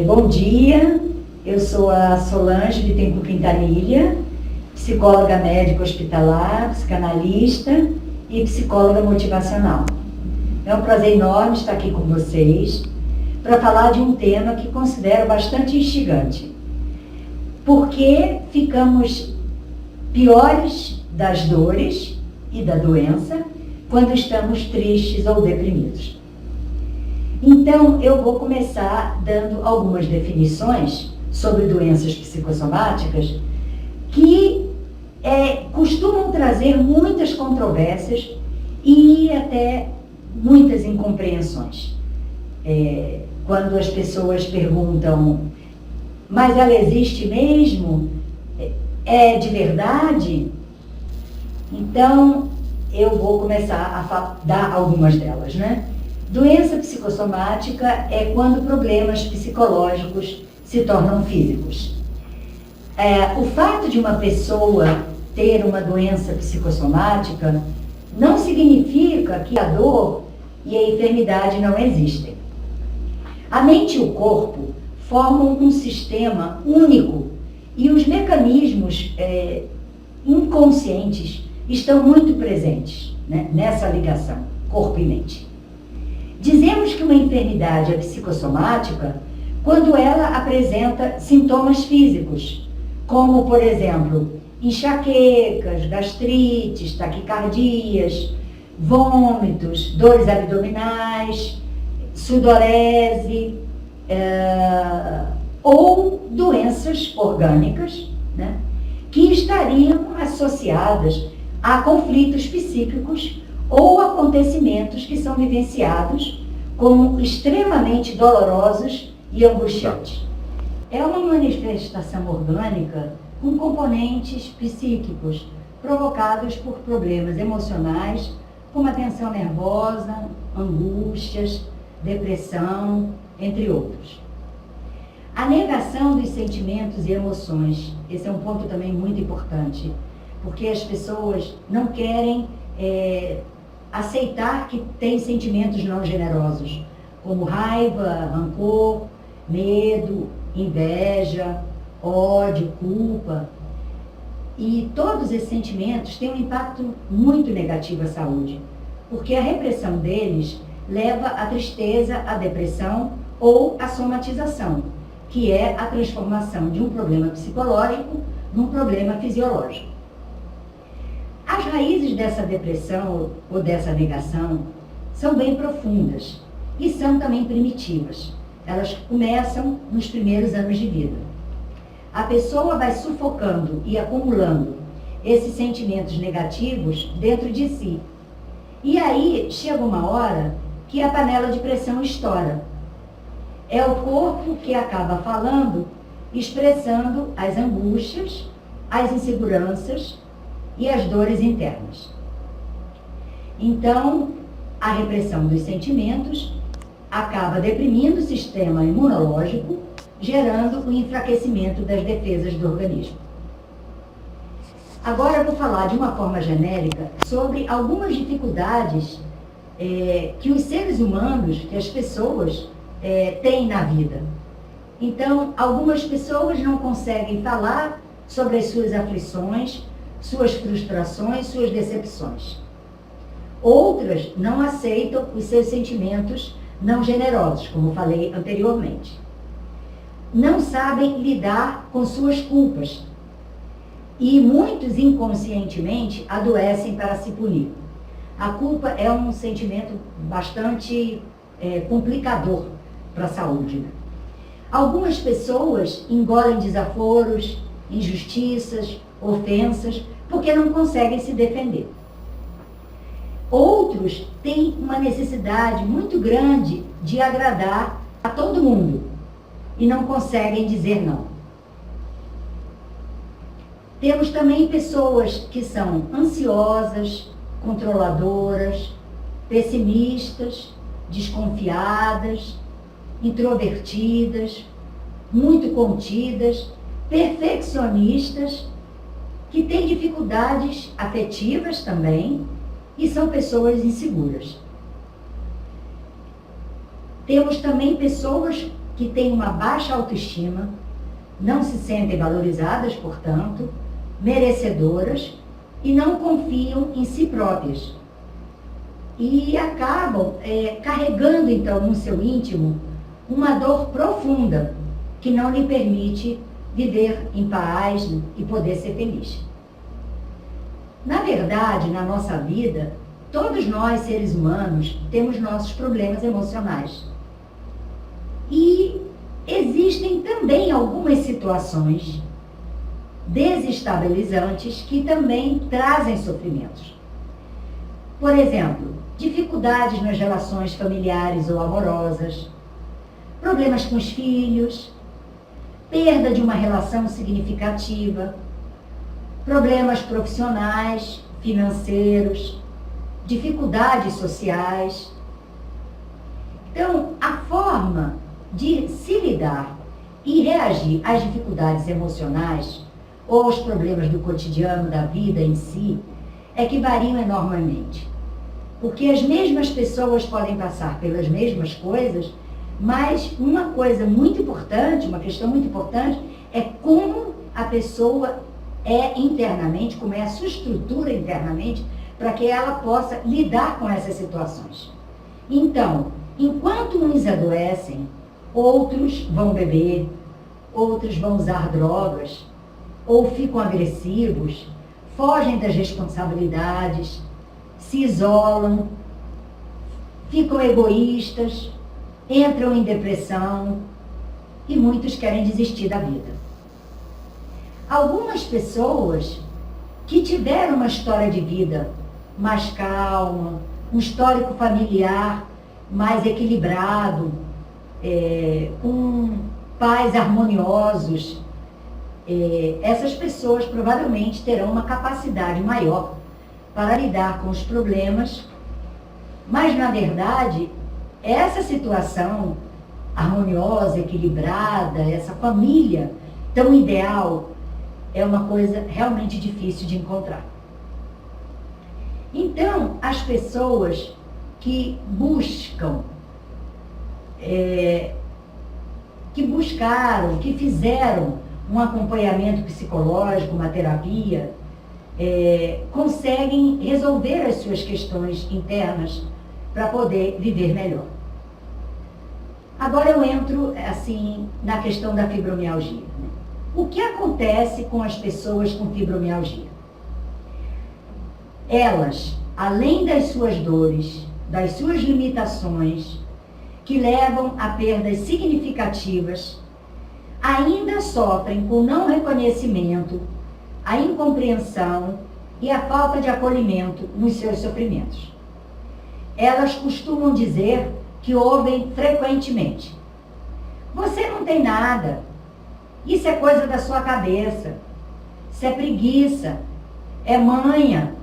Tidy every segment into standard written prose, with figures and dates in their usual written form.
Bom dia, eu sou a Solange Bittencourt Quintanilha, psicóloga médica hospitalar, psicanalista e psicóloga motivacional. É um prazer enorme estar aqui com vocês para falar de um tema que considero bastante instigante. Por que ficamos piores das dores e da doença quando estamos tristes ou deprimidos? Então, eu vou começar dando algumas definições sobre doenças psicossomáticas que costumam trazer muitas controvérsias e até muitas incompreensões. Quando as pessoas perguntam, mas ela existe mesmo? É de verdade? Então, eu vou começar a dar algumas delas, né? Doença psicossomática é quando problemas psicológicos se tornam físicos. O fato de uma pessoa ter uma doença psicossomática não significa que a dor e a enfermidade não existem. A mente e o corpo formam um sistema único e os mecanismos inconscientes estão muito presentes, né, nessa ligação corpo e mente. Dizemos que uma enfermidade é psicossomática quando ela apresenta sintomas físicos, como, por exemplo, enxaquecas, gastrites, taquicardias, vômitos, dores abdominais, sudorese, ou doenças orgânicas, né, que estariam associadas a conflitos psíquicos ou acontecimentos que são vivenciados como extremamente dolorosos e angustiantes. É uma manifestação orgânica com componentes psíquicos provocados por problemas emocionais, como a tensão nervosa, angústias, depressão, entre outros. A negação dos sentimentos e emoções, esse é um ponto também muito importante, porque as pessoas não querem aceitar que tem sentimentos não generosos, como raiva, rancor, medo, inveja, ódio, culpa. E todos esses sentimentos têm um impacto muito negativo à saúde, porque a repressão deles leva à tristeza, à depressão ou à somatização, que é a transformação de um problema psicológico num problema fisiológico. As raízes dessa depressão ou dessa negação são bem profundas e são também primitivas. Elas começam nos primeiros anos de vida. A pessoa vai sufocando e acumulando esses sentimentos negativos dentro de si. E aí chega uma hora que a panela de pressão estoura. É o corpo que acaba falando, expressando as angústias, as inseguranças e as dores internas. Então, a repressão dos sentimentos acaba deprimindo o sistema imunológico, gerando o enfraquecimento das defesas do organismo. Agora eu vou falar de uma forma genérica sobre algumas dificuldades que os seres humanos, que as pessoas têm na vida. Então, algumas pessoas não conseguem falar sobre as suas aflições, suas frustrações, suas decepções. Outras não aceitam os seus sentimentos não generosos, como falei anteriormente. Não sabem lidar com suas culpas. E muitos inconscientemente adoecem para se punir. A culpa é um sentimento bastante complicador para a saúde, né? Algumas pessoas engolem desaforos, injustiças, ofensas, porque não conseguem se defender. Outros têm uma necessidade muito grande de agradar a todo mundo e não conseguem dizer não. Temos também pessoas que são ansiosas, controladoras, pessimistas, desconfiadas, introvertidas, muito contidas, perfeccionistas, que têm dificuldades afetivas também e são pessoas inseguras. Temos também pessoas que têm uma baixa autoestima, não se sentem valorizadas, portanto, merecedoras e não confiam em si próprias. E acabam carregando, então, no seu íntimo, uma dor profunda que não lhe permite viver em paz e poder ser feliz. Na verdade, na nossa vida, todos nós, seres humanos, temos nossos problemas emocionais. E existem também algumas situações desestabilizantes que também trazem sofrimentos. Por exemplo, dificuldades nas relações familiares ou amorosas, problemas com os filhos, perda de uma relação significativa, problemas profissionais, financeiros, dificuldades sociais. Então, a forma de se lidar e reagir às dificuldades emocionais ou aos problemas do cotidiano, da vida em si, é que variam enormemente. Porque as mesmas pessoas podem passar pelas mesmas coisas, mas uma coisa muito importante, uma questão muito importante, é como a pessoa é internamente, como é a sua estrutura internamente, para que ela possa lidar com essas situações. Então, enquanto uns adoecem, outros vão beber, outros vão usar drogas, ou ficam agressivos, fogem das responsabilidades, se isolam, ficam egoístas, entram em depressão e muitos querem desistir da vida. Algumas pessoas que tiveram uma história de vida mais calma, um histórico familiar mais equilibrado, com pais harmoniosos, essas pessoas provavelmente terão uma capacidade maior para lidar com os problemas, mas na verdade essa situação harmoniosa, equilibrada, essa família tão ideal, é uma coisa realmente difícil de encontrar. Então, as pessoas que buscaram, que fizeram um acompanhamento psicológico, uma terapia, conseguem resolver as suas questões internas para poder viver melhor. Agora eu entro, assim, na questão da fibromialgia. O que acontece com as pessoas com fibromialgia? Elas, além das suas dores, das suas limitações, que levam a perdas significativas, ainda sofrem com o não reconhecimento, a incompreensão e a falta de acolhimento nos seus sofrimentos. Elas costumam dizer que ouvem frequentemente: você não tem nada, isso é coisa da sua cabeça, isso é preguiça, é manha,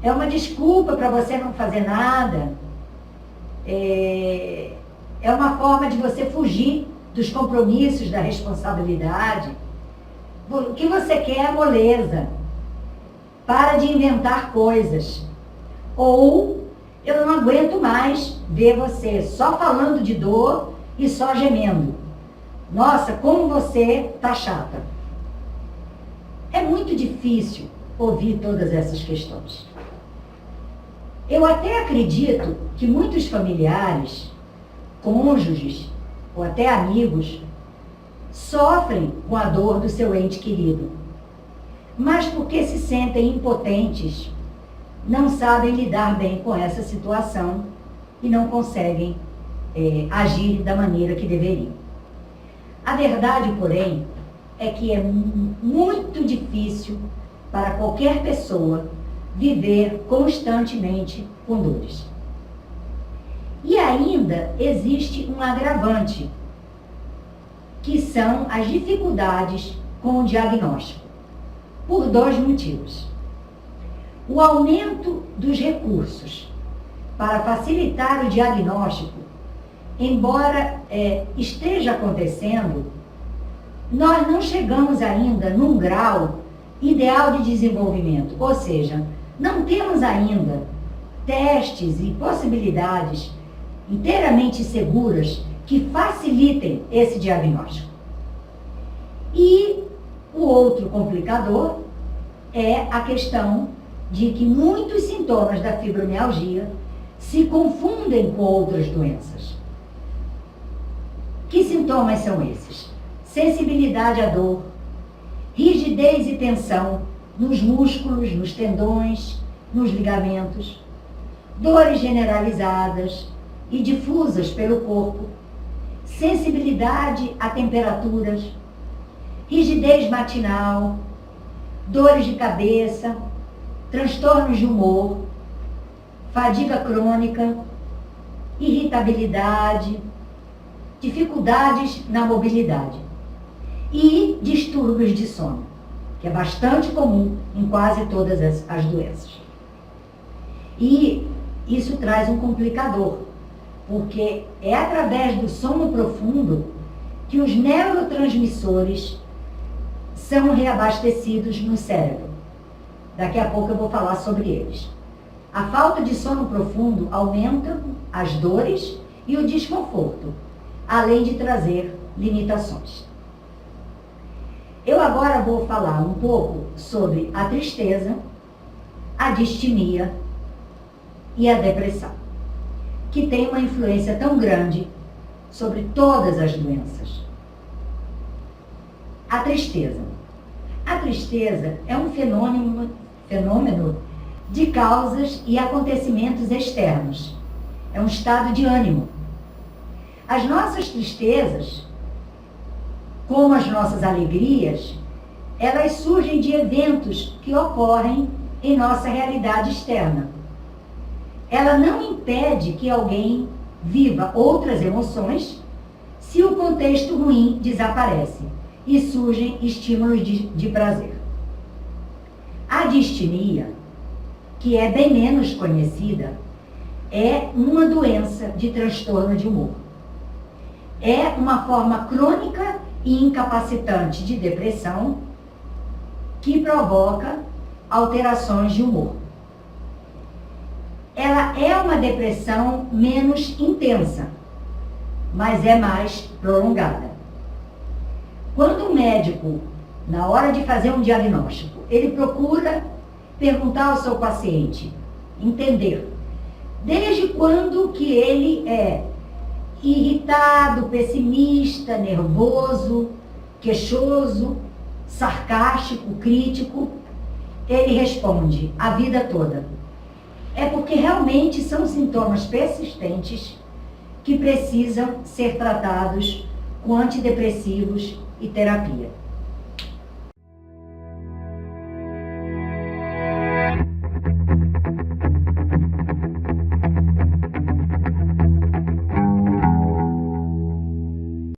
é uma desculpa para você não fazer nada, é uma forma de você fugir dos compromissos, da responsabilidade. O que você quer é moleza. Para de inventar coisas. Ou eu não aguento mais ver você só falando de dor e só gemendo. Nossa, como você tá chata. É muito difícil ouvir todas essas questões. Eu até acredito que muitos familiares, cônjuges ou até amigos sofrem com a dor do seu ente querido, mas porque se sentem impotentes, não sabem lidar bem com essa situação e não conseguem agir da maneira que deveriam. A verdade, porém, é que é muito difícil para qualquer pessoa viver constantemente com dores. E ainda existe um agravante, que são as dificuldades com o diagnóstico, por dois motivos. O aumento dos recursos para facilitar o diagnóstico, embora esteja acontecendo, nós não chegamos ainda num grau ideal de desenvolvimento, ou seja, não temos ainda testes e possibilidades inteiramente seguras que facilitem esse diagnóstico. E o outro complicador é a questão de que muitos sintomas da fibromialgia se confundem com outras doenças. Que sintomas são esses? Sensibilidade à dor, rigidez e tensão nos músculos, nos tendões, nos ligamentos, dores generalizadas e difusas pelo corpo, sensibilidade a temperaturas, rigidez matinal, dores de cabeça, transtornos de humor, fadiga crônica, irritabilidade, dificuldades na mobilidade e distúrbios de sono, que é bastante comum em quase todas as doenças. E isso traz um complicador, porque é através do sono profundo que os neurotransmissores são reabastecidos no cérebro. Daqui a pouco eu vou falar sobre eles. A falta de sono profundo aumenta as dores e o desconforto, além de trazer limitações. Eu agora vou falar um pouco sobre a tristeza, a distimia e a depressão, que tem uma influência tão grande sobre todas as doenças. A tristeza. A tristeza é um fenômeno de causas e acontecimentos externos. É um estado de ânimo. As nossas tristezas, como as nossas alegrias, elas surgem de eventos que ocorrem em nossa realidade externa. Ela não impede que alguém viva outras emoções se o contexto ruim desaparece e surgem estímulos de prazer. A distimia, que é bem menos conhecida, é uma doença de transtorno de humor. É uma forma crônica e incapacitante de depressão que provoca alterações de humor. Ela é uma depressão menos intensa, mas é mais prolongada. Quando o médico, na hora de fazer um diagnóstico, ele procura perguntar ao seu paciente, entender desde quando que ele é irritado, pessimista, nervoso, queixoso, sarcástico, crítico, ele responde a vida toda. É porque realmente são sintomas persistentes que precisam ser tratados com antidepressivos e terapia.